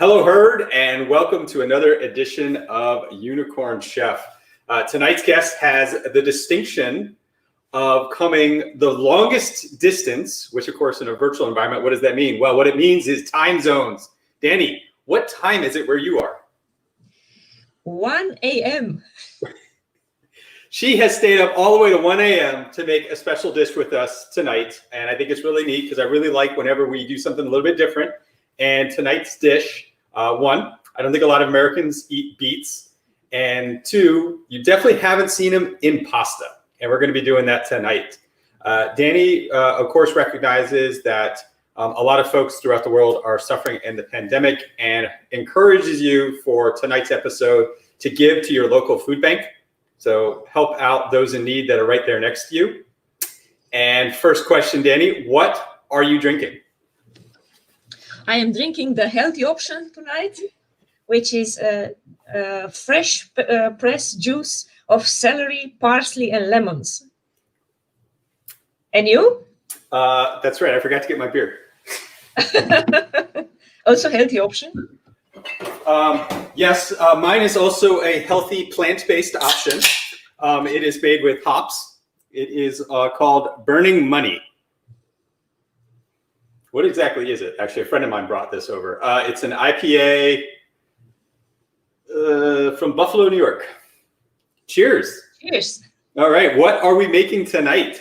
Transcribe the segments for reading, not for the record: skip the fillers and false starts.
Hello, Herd, and welcome to another edition of Unicorn Chef. Tonight's guest has the distinction of coming the longest distance, which, of course, in a virtual environment, what does that mean? Well, what it means is time zones. Danny, what time is it where you are? 1 a.m. She has stayed up all the way to 1 a.m. to make a special dish with us tonight, and I think it's really neat because I really like whenever we do something a little bit different. And tonight's dish, one, I don't think a lot of Americans eat beets. And two, you definitely haven't seen them in pasta. And we're going to be doing that tonight. Danny, of course, recognizes that a lot of folks throughout the world are suffering in the pandemic and encourages you for tonight's episode to give to your local food bank. So help out those in need that are right there next to you. And first question, Danny, what are you drinking? I am drinking the healthy option tonight, which is fresh pressed juice of celery, parsley, and lemons. And you? That's right. I forgot to get my beer. Also healthy option? Yes, mine is also a healthy plant-based option. It is made with hops. It is called Burning Money. What exactly is it? Actually, a friend of mine brought this over. It's an IPA from Buffalo, New York. Cheers. Cheers. All right. What are we making tonight?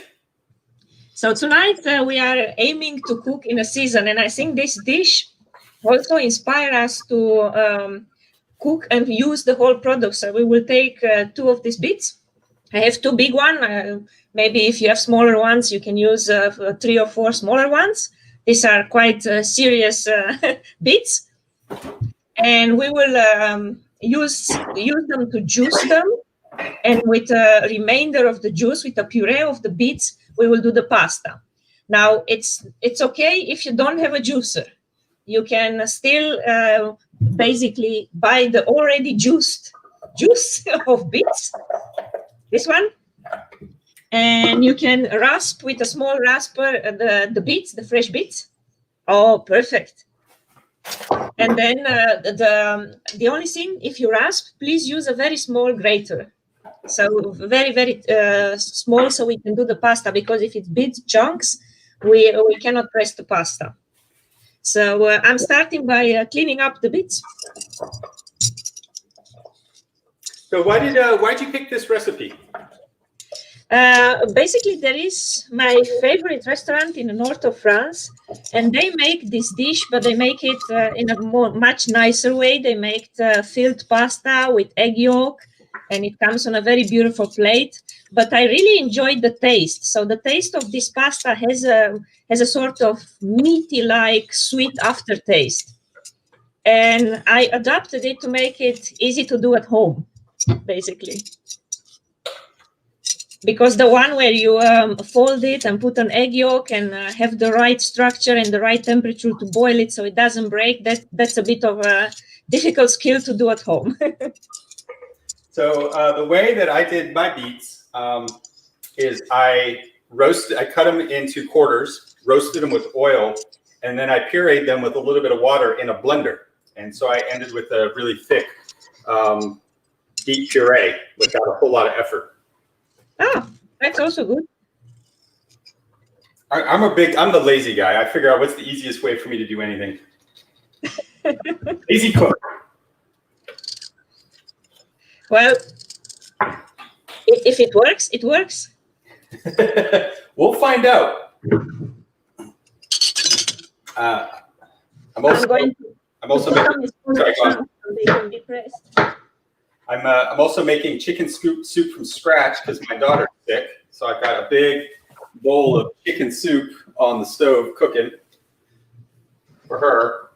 So tonight we are aiming to cook in a season. And I think this dish also inspires us to cook and use the whole product. So we will take 2 of these beets. I have 2 big ones. Maybe if you have smaller ones, you can use 3 or 4 smaller ones. These are quite serious beets, and we will use them to juice them. And with the remainder of the juice, with the puree of the beets, we will do the pasta. Now, it's okay if you don't have a juicer. You can still basically buy the already juiced juice of beets. This one. And you can rasp with a small rasper the beets, the fresh beets. Oh, perfect. And then the only thing, if you rasp, please use a very small grater. So very, very small so we can do the pasta, because if it's big chunks, we cannot press the pasta. So I'm starting by cleaning up the beets. So why'd you pick this recipe? Basically, there is my favorite restaurant in the north of France, and they make this dish, but they make it in a much nicer way. They make filled pasta with egg yolk, and it comes on a very beautiful plate. But I really enjoyed the taste. So the taste of this pasta has a sort of meaty-like sweet aftertaste, and I adapted it to make it easy to do at home, basically. Because the one where you fold it and put an egg yolk and have the right structure and the right temperature to boil it so it doesn't break, that's a bit of a difficult skill to do at home. So the way that I did my beets is I cut them into quarters, roasted them with oil, and then I pureed them with a little bit of water in a blender. And so I ended with a really thick beet puree without a whole lot of effort. Oh, that's also good. I'm the lazy guy. I figure out what's the easiest way for me to do anything. Easy cook. Well, if it works, it works. We'll find out. I'm also making chicken soup from scratch because my daughter's sick. So I've got a big bowl of chicken soup on the stove cooking for her.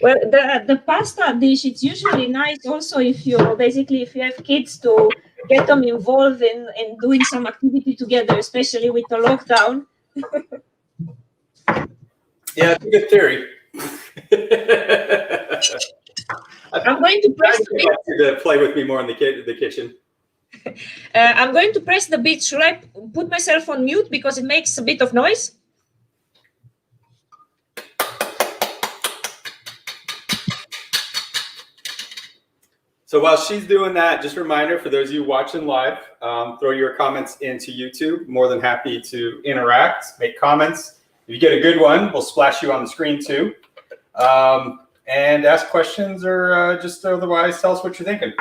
Well, the pasta dish, it's usually nice also if you have kids to get them involved in doing some activity together, especially with the lockdown. Yeah, it's a good theory. I'm going to press the beets. To play with me more in the kitchen. I'm going to press the beets. Should I put myself on mute because it makes a bit of noise? So while she's doing that, just a reminder for those of you watching live, throw your comments into YouTube. More than happy to interact, make comments. If you get a good one, we'll splash you on the screen too. And ask questions or just otherwise tell us what you're thinking.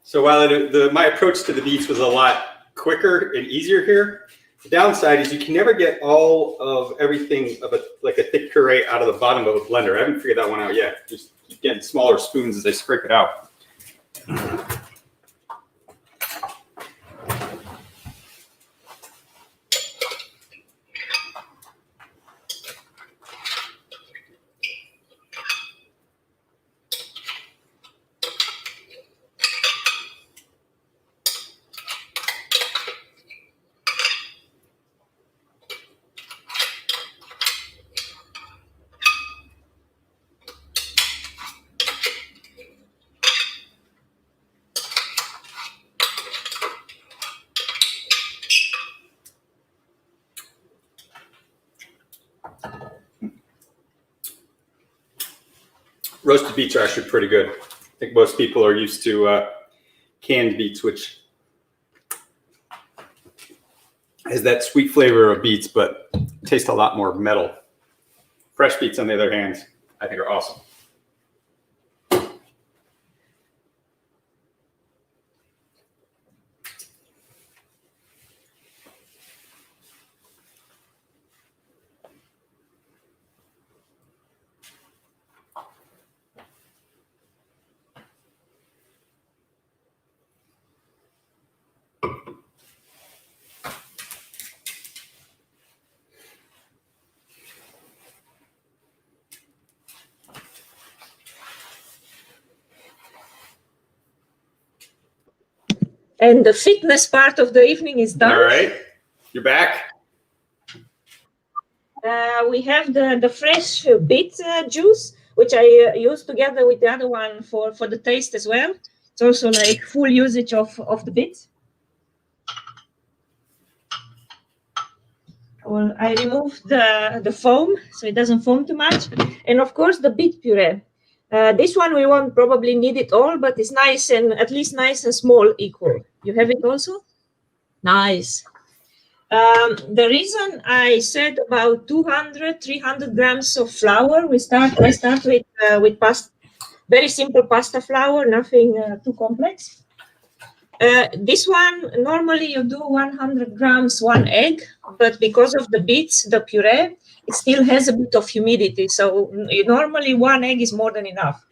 So while my approach to the beets was a lot quicker and easier here, the downside is you can never get all of everything of like a thick puree out of the bottom of a blender. I haven't figured that one out yet. Just keep getting smaller spoons as I scrape it out. Roasted beets are actually pretty good. I think most people are used to canned beets, which has that sweet flavor of beets, but taste a lot more metal. Fresh beets, on the other hand, I think are awesome. And the fitness part of the evening is done. All right, you're back. We have the fresh beet juice, which I use together with the other one for the taste as well. It's also like full usage of the beets. Well, I removed the foam so it doesn't foam too much. And of course the beet puree. This one we won't probably need it all, but it's nice and at least nice and small equal. You have it also? Nice. The reason I said about 300 grams of flour, I start with pasta, very simple pasta flour, nothing too complex. This one, normally you do 100 grams, 1 egg, but because of the beets, the puree, it still has a bit of humidity. So normally 1 egg is more than enough.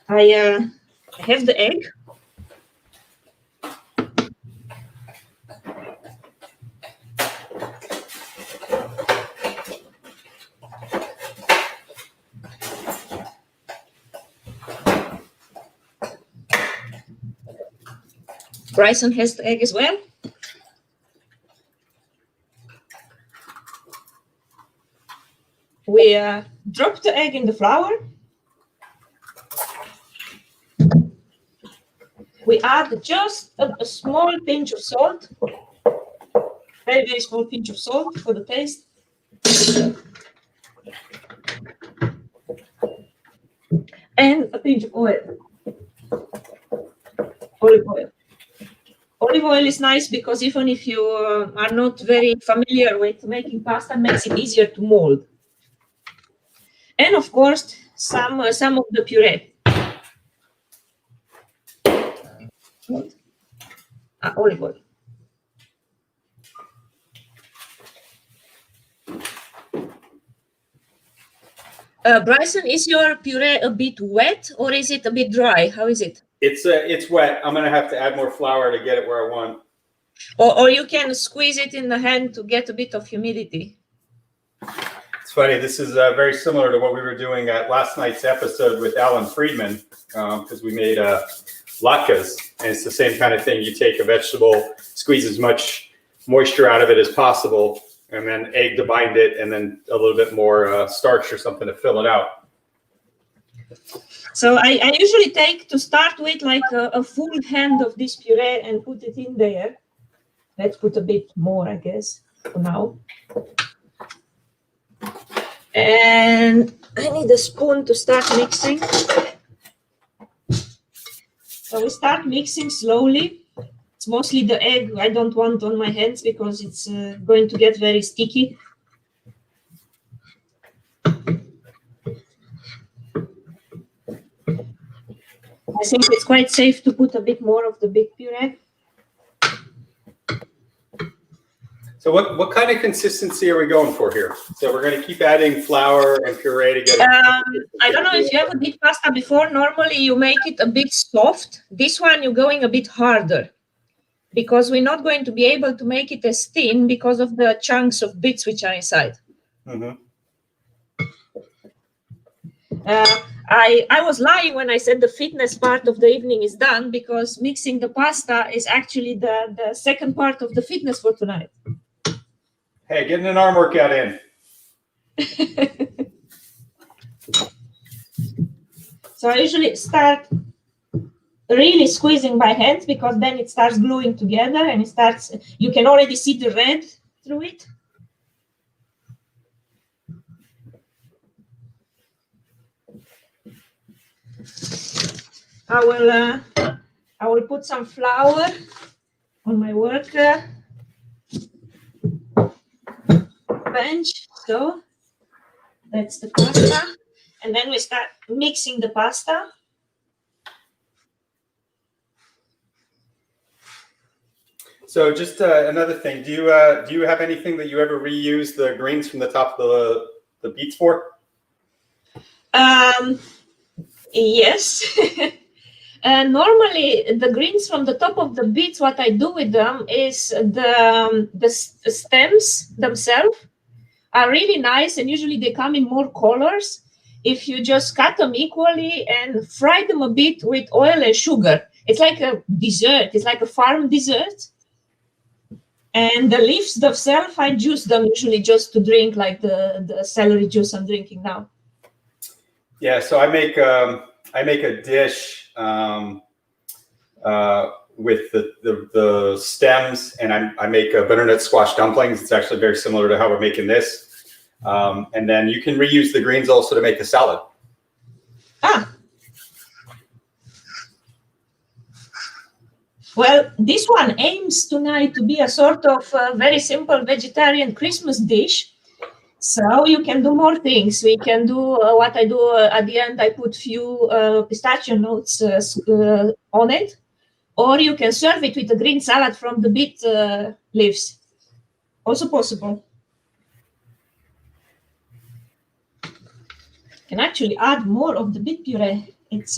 I have the egg. Bryson has the egg as well. We drop the egg in the flour. We add just a small pinch of salt, very, very small pinch of salt for the taste. And a pinch of oil, olive oil. Olive oil is nice because even if you are not very familiar with making pasta, it makes it easier to mold. And of course, some of the puree. Olive oil. Bryson, is your puree a bit wet or is it a bit dry? How is it? It's wet. I'm gonna have to add more flour to get it where I want. Or you can squeeze it in the hand to get a bit of humidity. It's funny. This is very similar to what we were doing at last night's episode with Alan Friedman, because we made latkes, and it's the same kind of thing. You take a vegetable, squeeze as much moisture out of it as possible, and then egg to bind it, and then a little bit more starch or something to fill it out. So I usually take, to start with, like a full hand of this puree and put it in there. Let's put a bit more, I guess. for now. And I need a spoon to start mixing. So we start mixing slowly. It's mostly the egg I don't want on my hands because it's going to get very sticky. I think it's quite safe to put a bit more of the beet puree. So what kind of consistency are we going for here? So we're going to keep adding flour and puree to get. I don't know if you ever did pasta before. Normally you make it a bit soft. This one you're going a bit harder because we're not going to be able to make it as thin because of the chunks of beets which are inside. Mm-hmm. I was lying when I said the fitness part of the evening is done because mixing the pasta is actually the second part of the fitness for tonight. Hey, getting an arm workout in. So I usually start really squeezing by hand because then it starts gluing together and it starts, you can already see the red through it. I will put some flour on my work bench. So that's the pasta. And then we start mixing the pasta. So just another thing, do you have anything that you ever reuse the greens from the top of the beets for? Yes. Normally, the greens from the top of the beets, what I do with them is the stems themselves are really nice, and usually they come in more colors. If you just cut them equally and fry them a bit with oil and sugar, it's like a dessert. It's like a farm dessert. And the leaves themselves, I juice them usually just to drink, like the celery juice I'm drinking now. Yeah, so I make a dish with the stems, and I make a butternut squash dumplings. It's actually very similar to how we're making this. And then you can reuse the greens also to make a salad. Ah. Well, this one aims tonight to be a sort of very simple vegetarian Christmas dish. So you can do more things. We can do what I do at the end. I put few pistachio nuts on it. Or you can serve it with a green salad from the beet leaves. Also possible. Can actually add more of the beet puree. It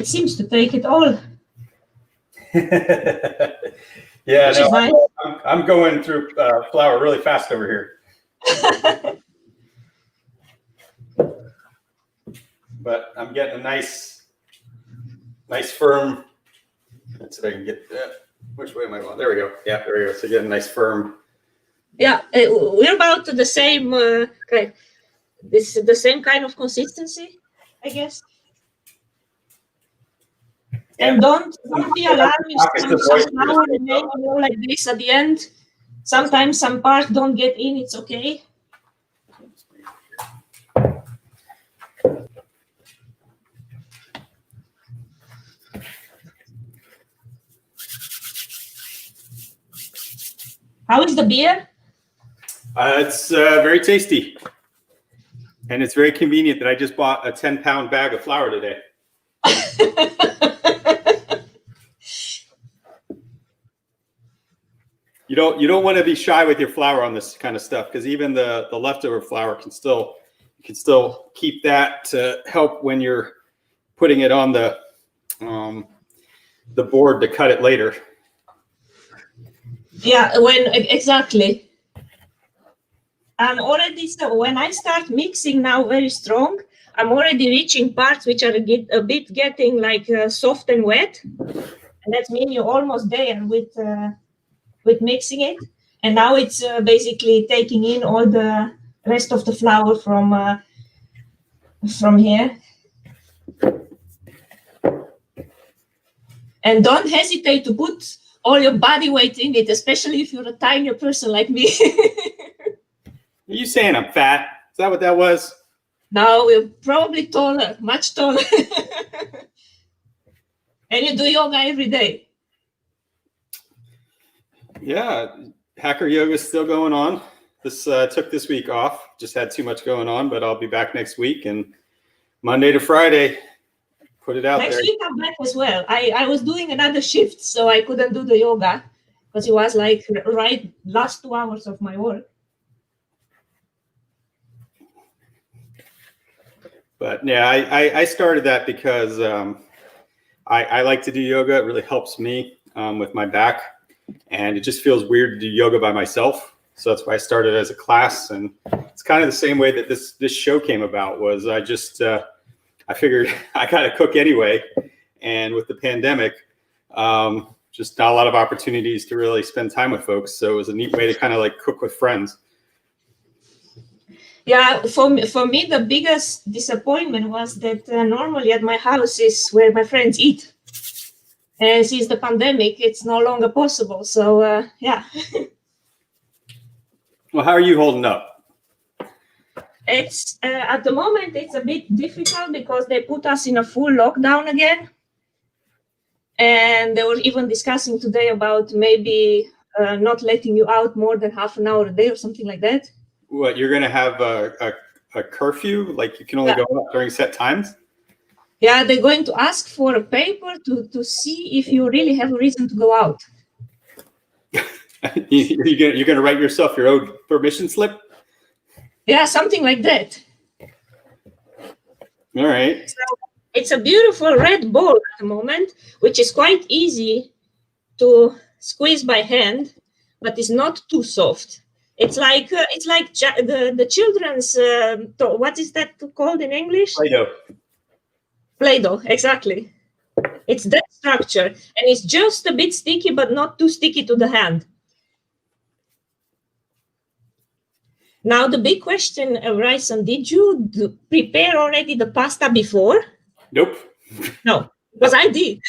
seems to take it all. Yeah, no, I'm going through flour really fast over here. But I'm getting a nice firm. Let's see if I can get that. Which way am I going? There we go. Yeah, there we go. So getting a nice firm. Yeah, we're about the same. This is the same kind of consistency, I guess. And don't be alarmed if some flour remains like this at the end. Sometimes some parts don't get in. It's okay. How is the beer? It's very tasty. And it's very convenient that I just bought a 10-pound bag of flour today. You don't want to be shy with your flour on this kind of stuff, because even the leftover flour you can still keep that to help when you're putting it on the board to cut it later. Yeah, exactly. I'm already, so when I start mixing now very strong, I'm already reaching parts which are a bit getting like soft and wet, and that means you're almost there with mixing it. And now it's basically taking in all the rest of the flour from here. And don't hesitate to put all your body weight in it, especially if you're a tinier person like me. Are you saying I'm fat? Is that what that was? No, we're probably taller, much taller. And you do yoga every day. Yeah, hacker yoga is still going on. This took this week off. Just had too much going on, but I'll be back next week and Monday to Friday. Put it out Next there. week I'm back as well. I was doing another shift, so I couldn't do the yoga because it was like right last 2 hours of my work. But yeah, I started that because I like to do yoga. It really helps me with my back, and it just feels weird to do yoga by myself. So that's why I started as a class, and it's kind of the same way that this show came about. Was I just I figured I got to cook anyway, and with the pandemic, just not a lot of opportunities to really spend time with folks. So it was a neat way to kind of like cook with friends. Yeah, for me, the biggest disappointment was that normally at my house is where my friends eat. And since the pandemic, it's no longer possible. So, yeah. Well, how are you holding up? It's at the moment, it's a bit difficult because they put us in a full lockdown again. And they were even discussing today about maybe not letting you out more than half an hour a day or something like that. What, you're going to have a curfew? Like you can only go out during set times? Yeah, they're going to ask for a paper to see if you really have a reason to go out. You're going to write yourself your own permission slip? Yeah, something like that. All right. So it's a beautiful red ball at the moment, which is quite easy to squeeze by hand, but it's not too soft. It's like the children's what is that called in English? Play-Doh. Play-Doh, exactly. It's that structure, and it's just a bit sticky, but not too sticky to the hand. Now the big question, Bryson, did you prepare already the pasta before? Nope. No, because I did.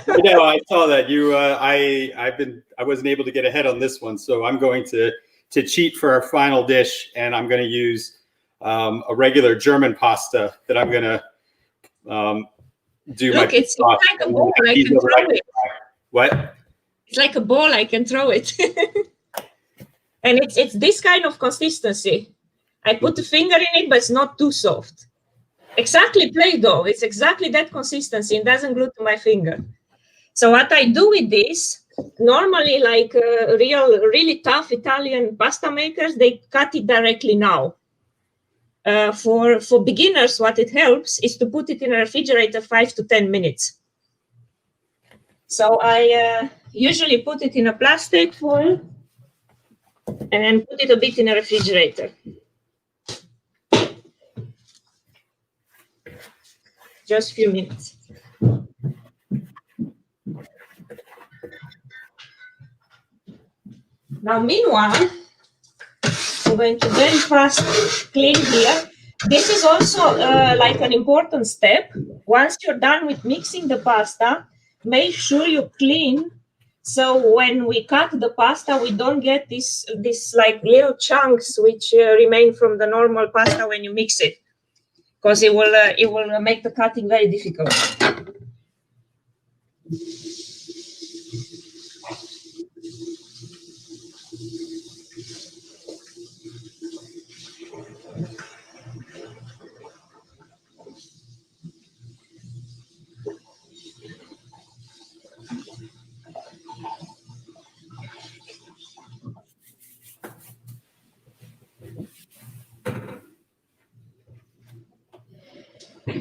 No, I saw that you. I wasn't able to get ahead on this one, so I'm going to cheat for our final dish, and I'm going to use a regular German pasta that I'm going to do. Look, it's like a ball. I can throw it. What? It's like a ball. I can throw it. And it's this kind of consistency. I put the finger in it, but it's not too soft. Exactly Play-Doh. It's exactly that consistency. It doesn't glue to my finger. So what I do with this, normally like really tough Italian pasta makers, they cut it directly now. For beginners, what it helps is to put it in a refrigerator 5 to 10 minutes. So I usually put it in a plastic foil and put it a bit in a refrigerator. Just a few minutes. Now, meanwhile, I'm going to very fast clean here. This is also like an important step. Once you're done with mixing the pasta, make sure you clean. So when we cut the pasta, we don't get this like little chunks which remain from the normal pasta when you mix it, because it will make the cutting very difficult.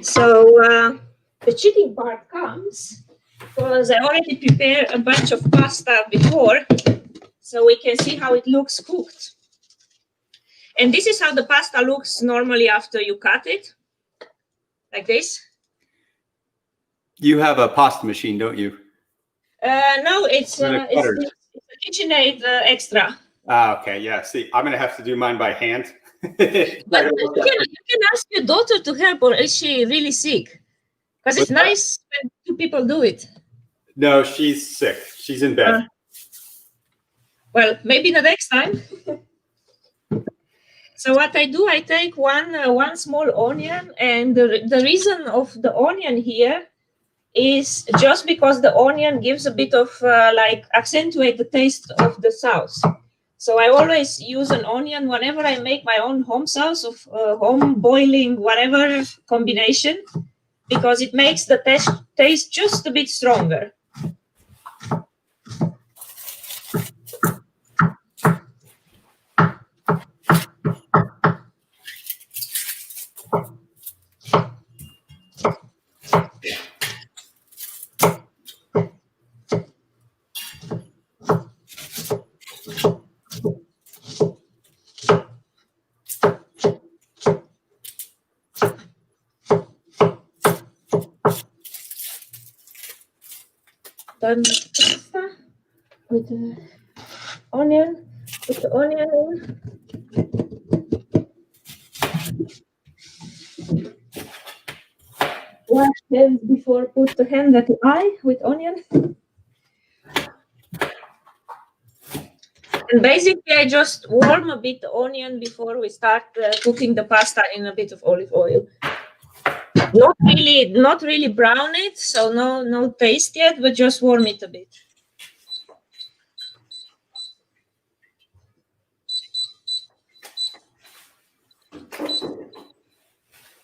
So the cheating part comes because I already prepared a bunch of pasta before, so we can see how it looks cooked. And this is how the pasta looks normally after you cut it, like this. You have a pasta machine, don't you? No, it's a KitchenAid extra. Ah, okay, yeah. See, I'm gonna have to do mine by hand. But you can ask your daughter to help, or is she really sick? Because it's nice when two people do it. No, she's sick. She's in bed. Well, maybe the next time. So what I do, I take one small onion, and the reason of the onion here is just because the onion gives a bit of like accentuate the taste of the sauce. So I always use an onion whenever I make my own home sauce of home boiling whatever combination, because it makes the taste just a bit stronger. Done pasta with the onion. Put the onion in. Wash hands before put the hand at the eye with onion. And basically, I just warm a bit the onion before we start cooking the pasta in a bit of olive oil. Not really brown it, so no taste yet, but just warm it a bit.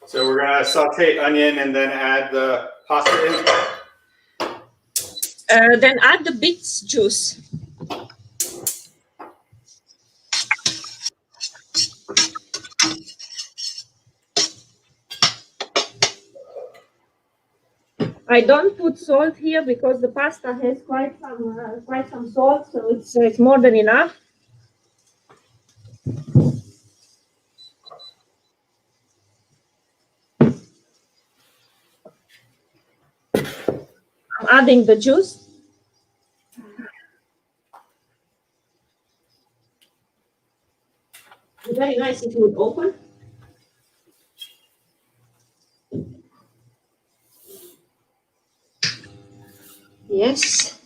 So we're gonna saute onion and then add the pasta in. Then add the beets juice. I don't put salt here because the pasta has quite some salt, so it's more than enough. I'm adding the juice. It's very nice if it would open. Yes.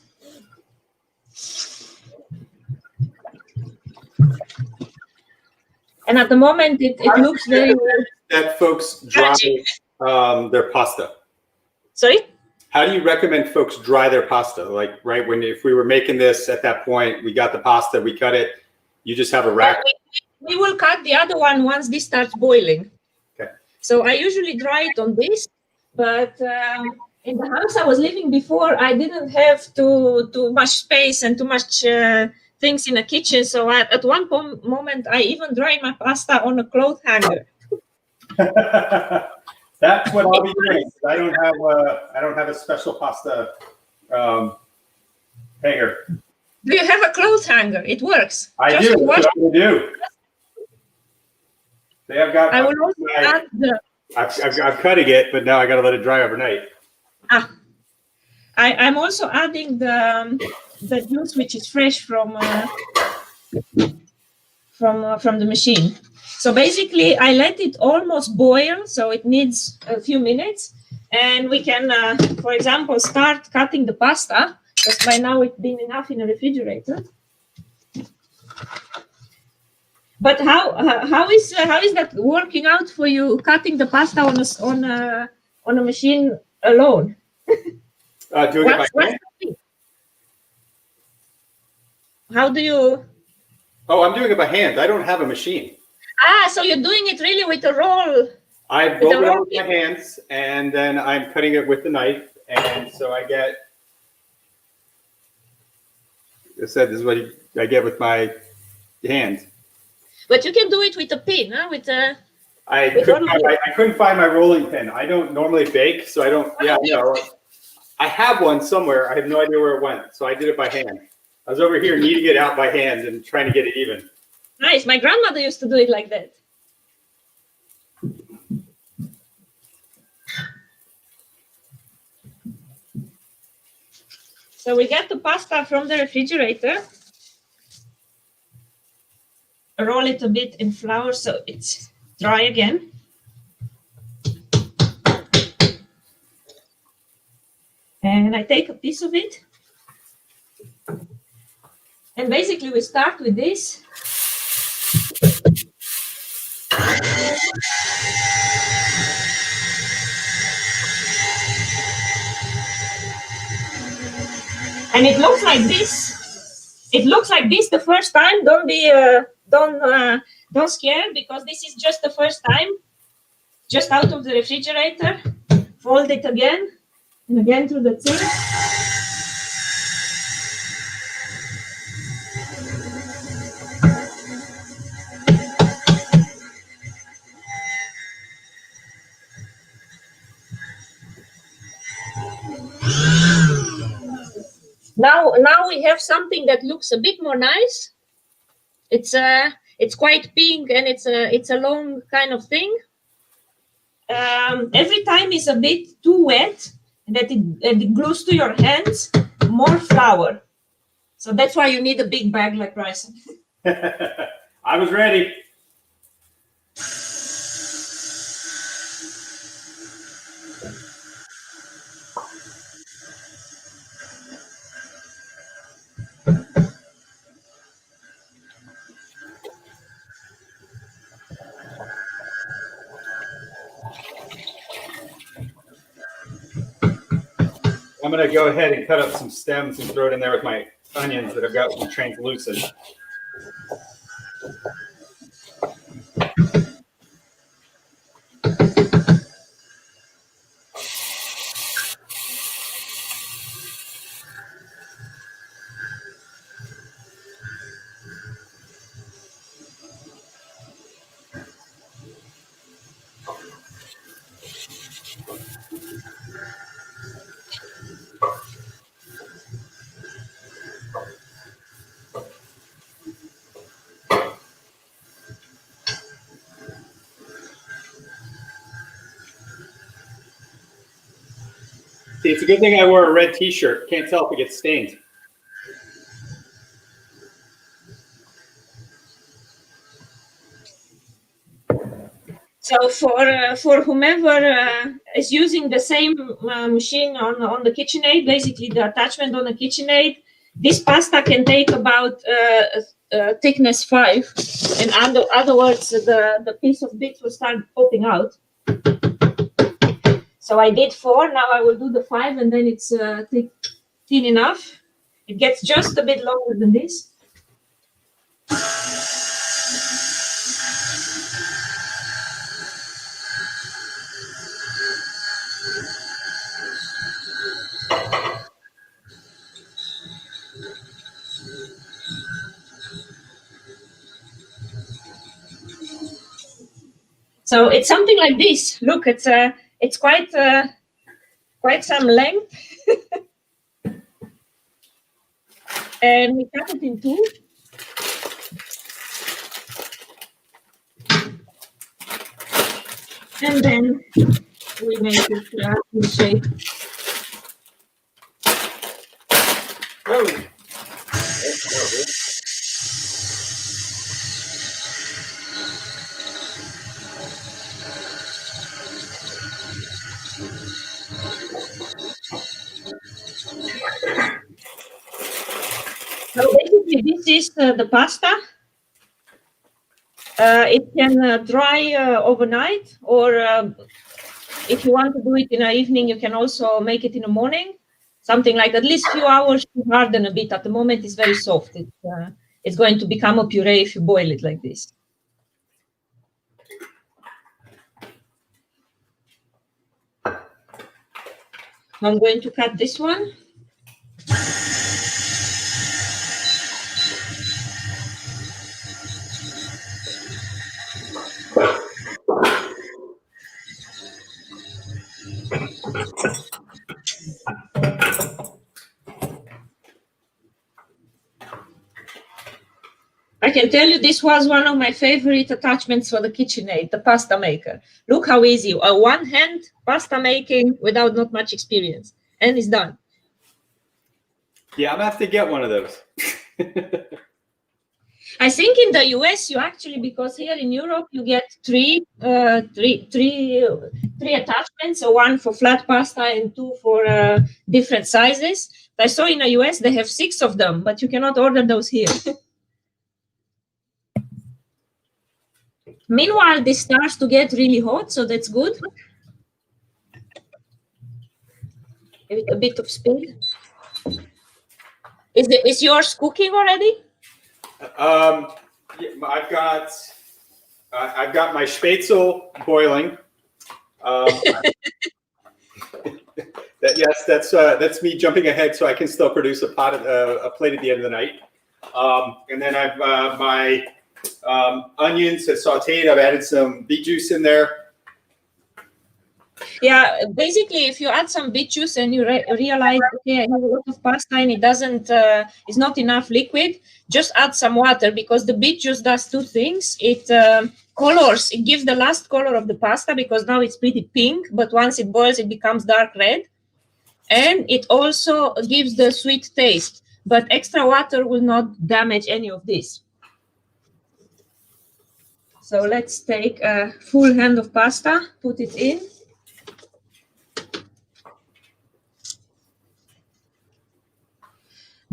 And at the moment, it looks very well. That folks dry their pasta. Sorry? How do you recommend folks dry their pasta? Like, right, if we were making this at that point, we got the pasta, we cut it, you just have a rack. We will cut the other one once this starts boiling. Okay. So I usually dry it on this, but in the house I was living before, I didn't have too much space and too much things in the kitchen. So at one moment, I even dried my pasta on a cloth hanger. That's what I'll be doing. I don't have a special pasta hanger. Do you have a cloth hanger? It works. I do. They have got. I will also add the. I'm cutting it, but now I got to let it dry overnight. I'm also adding the juice, which is fresh from the machine. So basically, I let it almost boil, so it needs a few minutes, and we can, for example, start cutting the pasta. Because by now it's been enough in the refrigerator. But how is that working out for you? Cutting the pasta on a machine alone? Doing it by hand. How do you? Oh, I'm doing it by hand. I don't have a machine. So you're doing it really with a roll. I roll it out with my hands, and then I'm cutting it with the knife, and so I get. I said this is what I get with my hands. But you can do it with a pin, huh? I couldn't find my rolling pin. I don't normally bake, so I don't. Yeah, no. I have one somewhere. I have no idea where it went, so I did it by hand. I was over here kneading it out by hand and trying to get it even. Nice. My grandmother used to do it like that. So we get the pasta from the refrigerator. Roll it a bit in flour so it's dry again. And And I take a piece of it. And basically we start with this. And it looks like this. It looks like this the first time. Don't be don't scare, because this is just the first time. Just out of the refrigerator. Fold it again and again through the thing. Now we have something that looks a bit more nice. It's quite pink and it's a long kind of thing. Every time it's a bit too wet, that it glues to your hands, more flour. So that's why you need a big bag like Bryson. I was ready. I'm going to go ahead and cut up some stems and throw it in there with my onions that I've got some translucent. See, it's a good thing I wore a red t-shirt. Can't tell if it gets stained. So for whomever is using the same machine on the KitchenAid, basically the attachment on the KitchenAid, this pasta can take about thickness 5. In other words, the piece of beets will start popping out. So I did 4. Now I will do the 5, and then it's thin enough. It gets just a bit longer than this. So it's something like this. Look, it's quite some length, and we cut it in 2. And then we make it in shape. Oh. So basically, this is the pasta. It can dry overnight, or if you want to do it in the evening, you can also make it in the morning. Something like at least few hours to harden a bit. At the moment, it's very soft. It's going to become a puree if you boil it like this. I'm going to cut this one. I can tell you this was one of my favorite attachments for the KitchenAid, the pasta maker. Look how easy. A one-hand pasta making without not much experience. And it's done. Yeah, I'm going to have to get one of those. I think in the US, you actually, because here in Europe, you get three three attachments, so one for flat pasta and two for different sizes. I saw in the US they have 6 of them, but you cannot order those here. Meanwhile, this starts to get really hot, so that's good. Give it a bit of speed. Is yours cooking already? Yeah, I've got my spätzle boiling. That's me jumping ahead so I can still produce a plate at the end of the night. And then I've my onions are sauteed. I've added some beet juice in there. Yeah, basically, if you add some beet juice and you realize, okay, I have a lot of pasta and it doesn't, it's not enough liquid, just add some water, because the beet juice does two things. It colors, it gives the last color of the pasta, because now it's pretty pink, but once it boils, it becomes dark red. And it also gives the sweet taste, but extra water will not damage any of this. So let's take a full hand of pasta, put it in.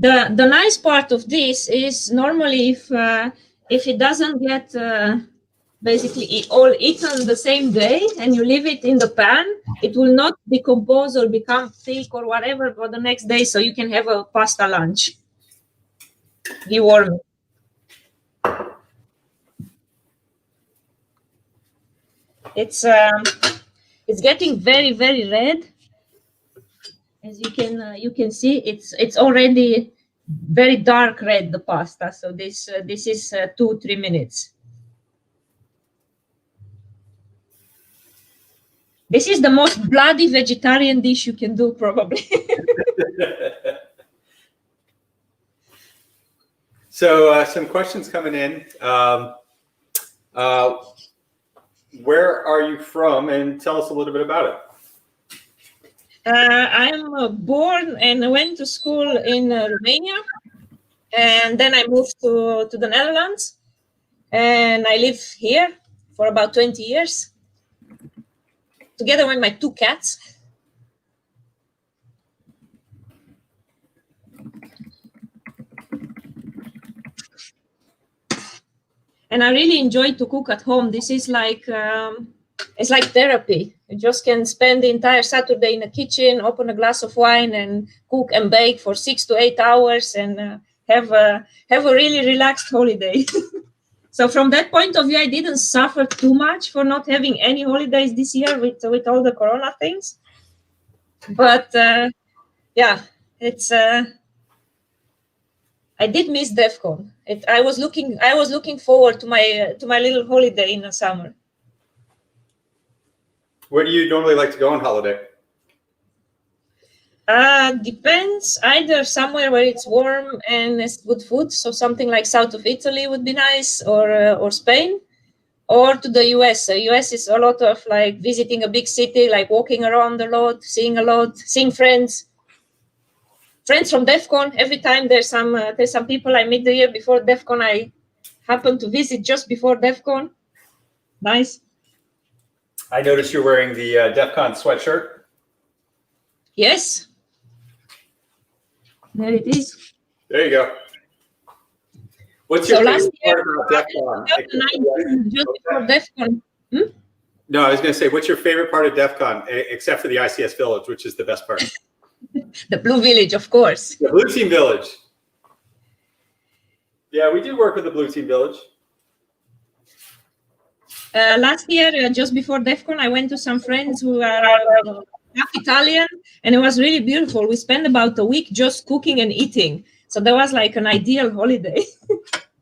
The nice part of this is normally if it doesn't get basically all eaten the same day and you leave it in the pan, it will not decompose or become thick or whatever for the next day, so you can have a pasta lunch. Dewarm. It's getting very, very red. As you can see, it's already very dark red, the pasta. So this is 2-3 minutes. This is the most bloody vegetarian dish you can do, probably. So some questions coming in. Where are you from? And tell us a little bit about it. I'm born and went to school in Romania, and then I moved to the Netherlands, and I live here for about 20 years, together with my 2 cats. And I really enjoy to cook at home. This is like it's like therapy. You just can spend the entire Saturday in the kitchen, open a glass of wine, and cook and bake for 6 to 8 hours, and have a really relaxed holiday. So from that point of view, I didn't suffer too much for not having any holidays this year with all the Corona things. But yeah, it's. I did miss Defcon. I was looking forward to my little holiday in the summer. Where do you normally like to go on holiday? Depends. Either somewhere where it's warm and it's good food, so something like south of Italy would be nice, or Spain, or to the US. The US is a lot of like visiting a big city, like walking around a lot, seeing friends. Friends from Defcon. Every time there's some people I meet the year before Defcon, I happen to visit just before Defcon. Nice. I noticed you're wearing the Defcon sweatshirt. Yes. There it is. There you go. What's your favorite part about Defcon? Just before Defcon. No, I was going to say, what's your favorite part of Defcon, except for the ICS Village, which is the best part? The Blue Village, of course. The Blue Team Village. Yeah, we do work with the Blue Team Village. Last year, just before Defcon, I went to some friends who are half Italian, and it was really beautiful. We spent about a week just cooking and eating. So that was like an ideal holiday.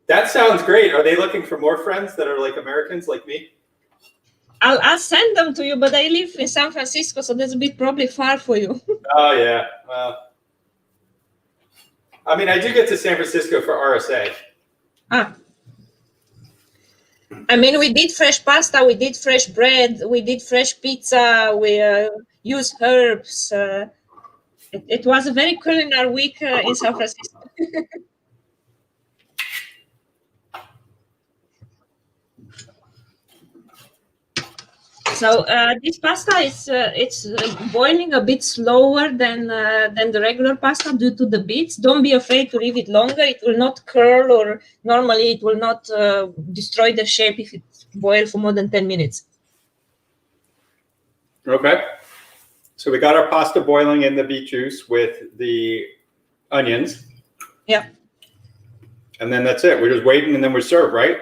That sounds great. Are they looking for more friends that are like Americans like me? I'll send them to you, but I live in San Francisco, so that's a bit probably far for you. Oh, yeah. Well, I mean, I do get to San Francisco for RSA. I mean, we did fresh pasta, we did fresh bread, we did fresh pizza, we used herbs. It was a very culinary week in San Francisco. So this pasta is it's boiling a bit slower than the regular pasta due to the beets. Don't be afraid to leave it longer. It will not curl, or normally it will not destroy the shape if it boils for more than 10 minutes. Okay. So we got our pasta boiling in the beet juice with the onions. Yeah. And then that's it. We're just waiting and then we serve, right?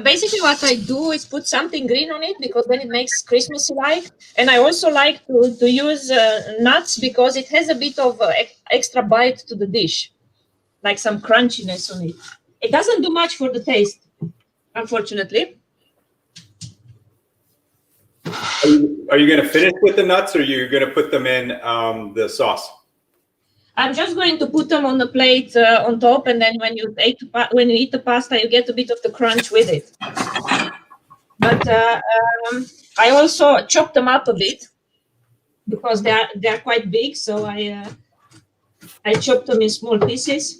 Basically, what I do is put something green on it because then it makes Christmassy-like. And I also like to use nuts because it has a bit of extra bite to the dish, like some crunchiness on it. It doesn't do much for the taste, unfortunately. Are you going to finish with the nuts, or are you going to put them in the sauce? I'm just going to put them on the plate on top, and then when you eat the pasta, you get a bit of the crunch with it. But I also chop them up a bit because they're quite big, so I chop them in small pieces.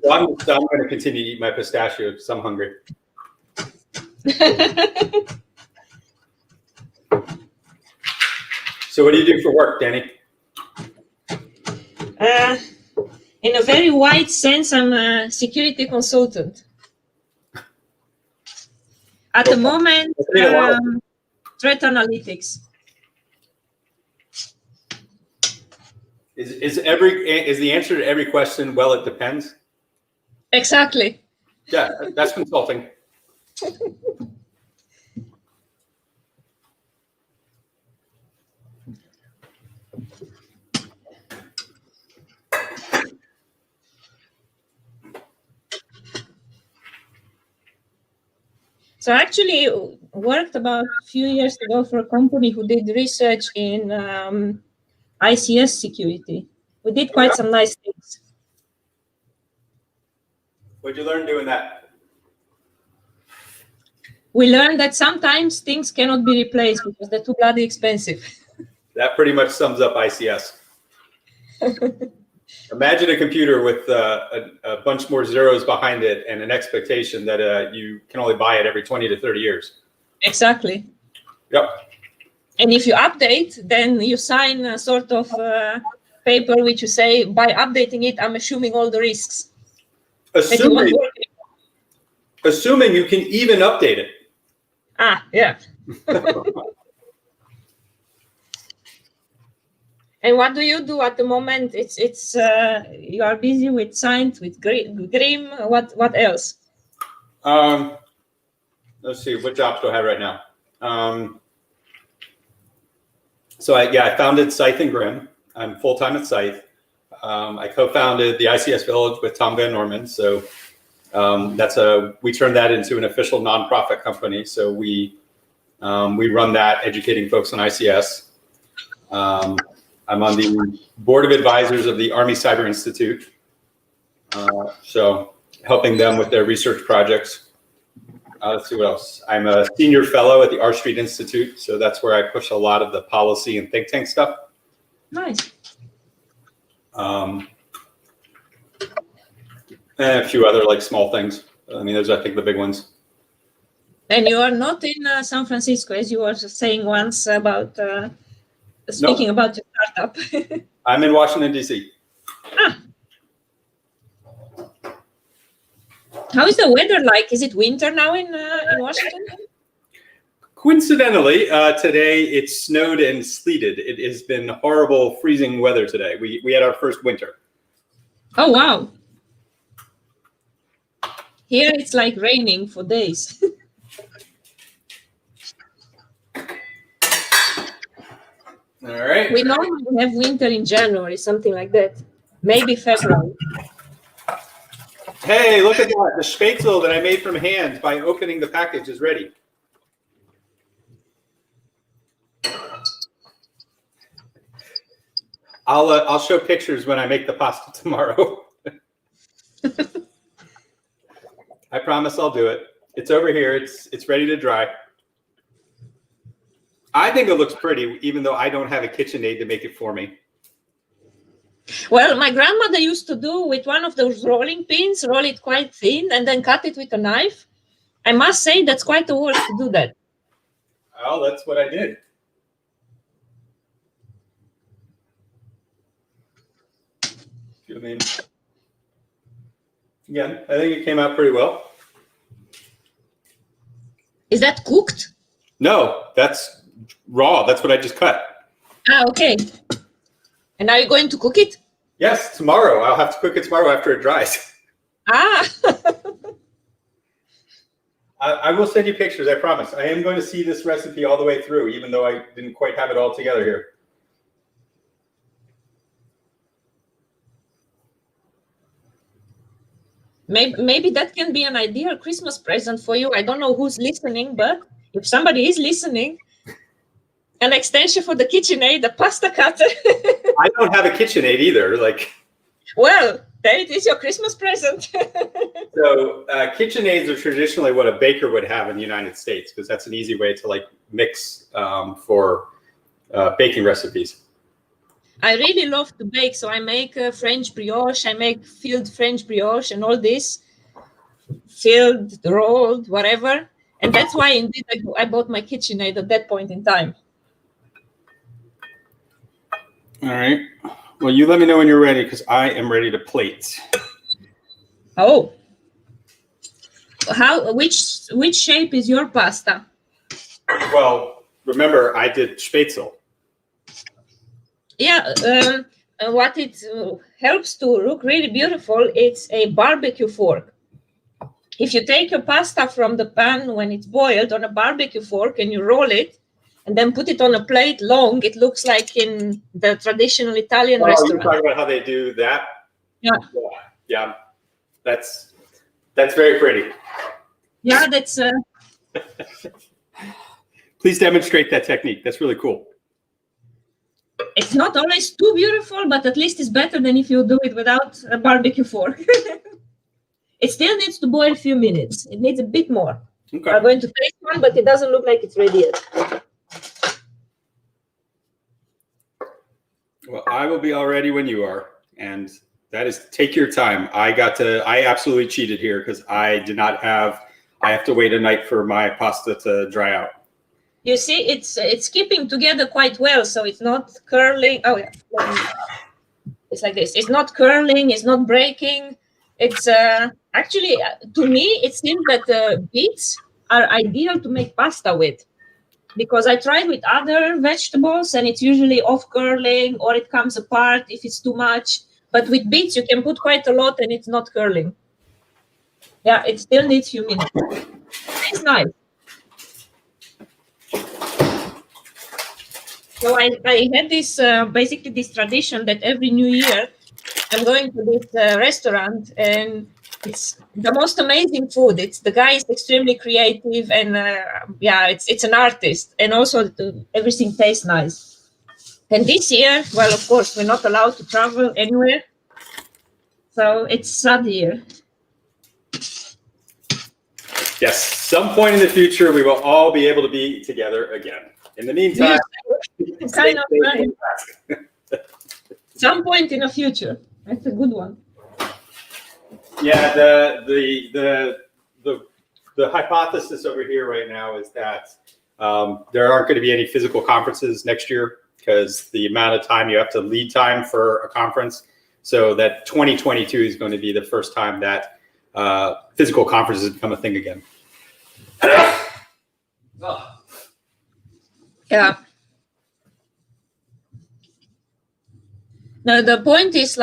Well, I'm going to continue to eat my pistachio because I'm hungry. So what do you do for work, Danny? In a very wide sense, I'm a security consultant. At the moment, threat analytics. Is the answer to every question, well, it depends? Exactly. Yeah, that's consulting. So I actually worked about a few years ago for a company who did research in ICS security. We did quite some nice things. What'd you learn doing that? We learned that sometimes things cannot be replaced because they're too bloody expensive. That pretty much sums up ICS. Imagine a computer with a bunch more zeros behind it and an expectation that you can only buy it every 20 to 30 years. Exactly. Yep. And if you update, then you sign a sort of paper which you say, by updating it, I'm assuming all the risks. Assuming you can even update it. Ah, yeah. And what do you do at the moment? It's you are busy with science, with Grim. What else? Let's see, what jobs do I have right now? So I founded Scythe and Grimm. I'm full-time at Scythe. I co-founded the ICS Village with Tom Van Norman. So we turned that into an official nonprofit company. So we run that, educating folks on ICS. I'm on the board of advisors of the Army Cyber Institute. So helping them with their research projects. Let's see what else. I'm a senior fellow at the R Street Institute. So that's where I push a lot of the policy and think tank stuff. Nice. And a few other like small things. I mean, those are, I think, the big ones. And you are not in San Francisco, as you were saying once about speaking about your startup. I'm in Washington, D.C. Ah. How is the weather like? Is it winter now in Washington? Coincidentally, today it snowed and sleeted. It has been horrible, freezing weather today. We had our first winter. Oh, wow. Here it's like raining for days. All right. We normally have winter in January, something like that. Maybe February. Hey, look at that. The spätzle that I made from hand by opening the package is ready. I'll show pictures when I make the pasta tomorrow. I promise I'll do it. It's over here. It's ready to dry. I think it looks pretty, even though I don't have a KitchenAid to make it for me. Well, my grandmother used to do with one of those rolling pins, roll it quite thin, and then cut it with a knife. I must say that's quite a work to do that. Well, that's what I did. I mean, yeah, I think it came out pretty well. Is that cooked? No, that's raw. That's what I just cut. Ah, okay. And are you going to cook it? Yes, tomorrow. I'll have to cook it tomorrow after it dries. Ah. I will send you pictures, I promise. I am going to see this recipe all the way through, even though I didn't quite have it all together here. Maybe that can be an ideal Christmas present for you. I don't know who's listening, but if somebody is listening, an extension for the KitchenAid, the pasta cutter. I don't have a KitchenAid either. Well, there it is, your Christmas present. So KitchenAids are traditionally what a baker would have in the United States, because that's an easy way to mix for baking recipes. I really love to bake, so I make French brioche, I make filled French brioche and all this, filled, rolled, whatever. And that's why indeed I bought my KitchenAid at that point in time. All right. Well, you let me know when you're ready, because I am ready to plate. Oh. Which shape is your pasta? Well, remember, I did spätzle. Yeah, what it helps to look really beautiful, it's a barbecue fork. If you take your pasta from the pan when it's boiled on a barbecue fork and you roll it and then put it on a plate long, it looks like in the traditional Italian restaurant. You're talking about how they do that? Yeah. Yeah. That's very pretty. Yeah, that's... Please demonstrate that technique. That's really cool. It's not always too beautiful, but at least it's better than if you do it without a barbecue fork. It still needs to boil a few minutes. It needs a bit more. Okay. I'm going to taste one, but it doesn't look like it's ready yet. Well, I will be all ready when you are. And that is, take your time. I absolutely cheated here because I have to wait a night for my pasta to dry out. You see, it's keeping together quite well, so it's not curling. Oh yeah, it's like this. It's not curling. It's not breaking. It's actually, to me, it seems that beets are ideal to make pasta with, because I tried with other vegetables and it's usually off curling or it comes apart if it's too much. But with beets, you can put quite a lot and it's not curling. Yeah, it still needs humidity. It's nice. So I had this basically this tradition that every New Year I'm going to this restaurant and it's the most amazing food. The guy is extremely creative and it's an artist, and also everything tastes nice. And this year, well, of course, we're not allowed to travel anywhere, so it's sad year. Yes, some point in the future we will all be able to be together again. In the meantime, kind of right. Some point in the future. That's a good one. Yeah, the hypothesis over here right now is that there aren't going to be any physical conferences next year because the amount of time you have to lead time for a conference. So that 2022 is going to be the first time that physical conferences become a thing again. Yeah. Now the point is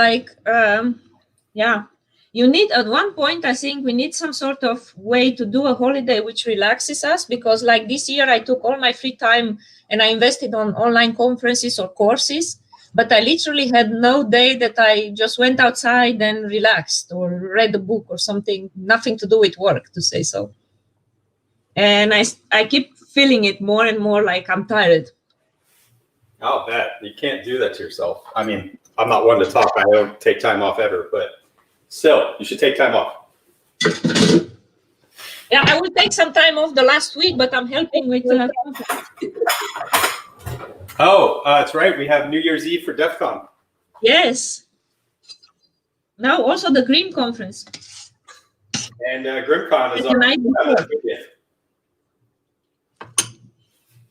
you need, at one point, I think we need some sort of way to do a holiday which relaxes us, because like this year I took all my free time and I invested on online conferences or courses, but I literally had no day that I just went outside and relaxed or read a book or something, nothing to do with work, to say so. And I keep feeling it more and more like I'm tired. I'll bet. You can't do that to yourself. I mean, I'm not one to talk. I don't take time off ever, but still, you should take time off. Yeah, I will take some time off the last week, but I'm helping with... Oh, that's right. We have New Year's Eve for Defcon. Yes. Now also the Grimm conference. And GrimCon is The night before.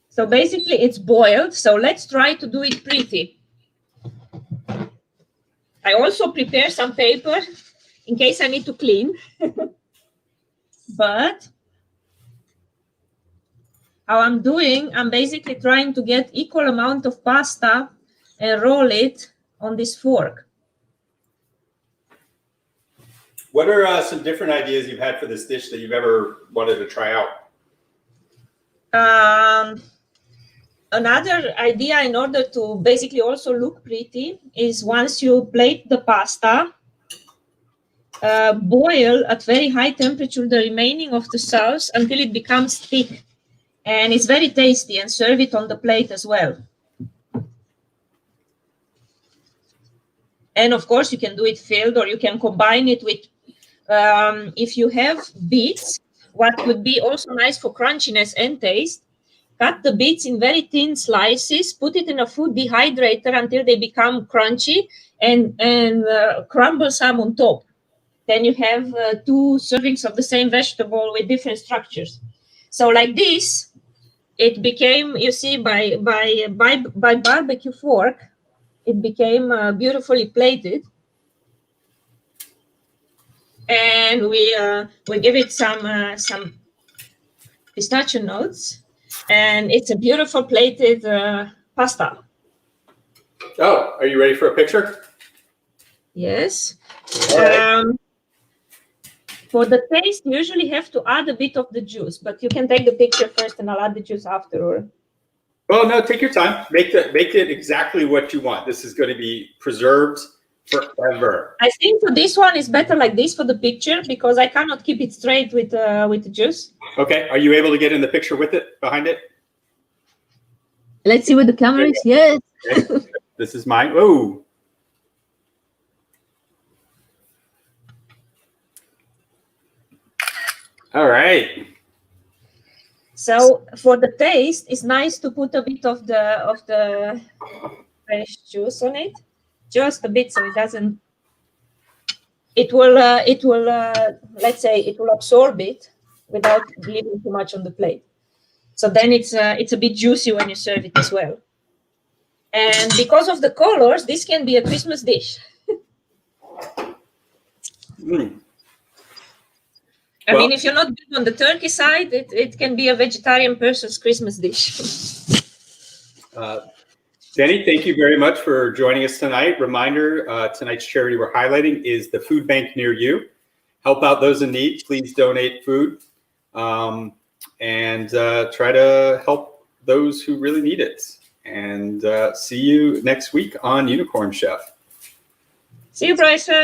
So basically it's boiled. So let's try to do it pretty. I also prepare some paper in case I need to clean. But how I'm doing, I'm basically trying to get equal amount of pasta and roll it on this fork. What are some different ideas you've had for this dish that you've ever wanted to try out? Another idea in order to basically also look pretty is once you plate the pasta, boil at very high temperature the remaining of the sauce until it becomes thick. And it's very tasty, and serve it on the plate as well. And of course, you can do it filled, or you can combine it with, if you have beets, what would be also nice for crunchiness and taste, cut the beets in very thin slices, put it in a food dehydrator until they become crunchy, and crumble some on top. Then you have 2 servings of the same vegetable with different structures. So like this, it became, you see, by barbecue fork, it became beautifully plated. And we give it some pistachio nuts, and it's a beautiful plated pasta. Oh, are you ready for a picture? Yes. Right. For the taste, you usually have to add a bit of the juice, but you can take the picture first and I'll add the juice after. Well, no, take your time. Make it exactly what you want. This is going to be preserved forever. I think for this one, it's better like this for the picture because I cannot keep it straight with the juice. Okay. Are you able to get in the picture with it, behind it? Let's see what the camera is. Yes. Okay. This is mine. Oh. All right. So for the taste, it's nice to put a bit of the fresh juice on it, just a bit, so it doesn't. It will let's say it will absorb it without leaving too much on the plate. So then it's a bit juicy when you serve it as well. And because of the colors, this can be a Christmas dish. I mean, if you're not good on the turkey side, it can be a vegetarian person's Christmas dish. Denny, thank you very much for joining us tonight. Reminder, tonight's charity we're highlighting is the food bank near you. Help out those in need. Please donate food and try to help those who really need it. And see you next week on Unicorn Chef. See you, Bryson.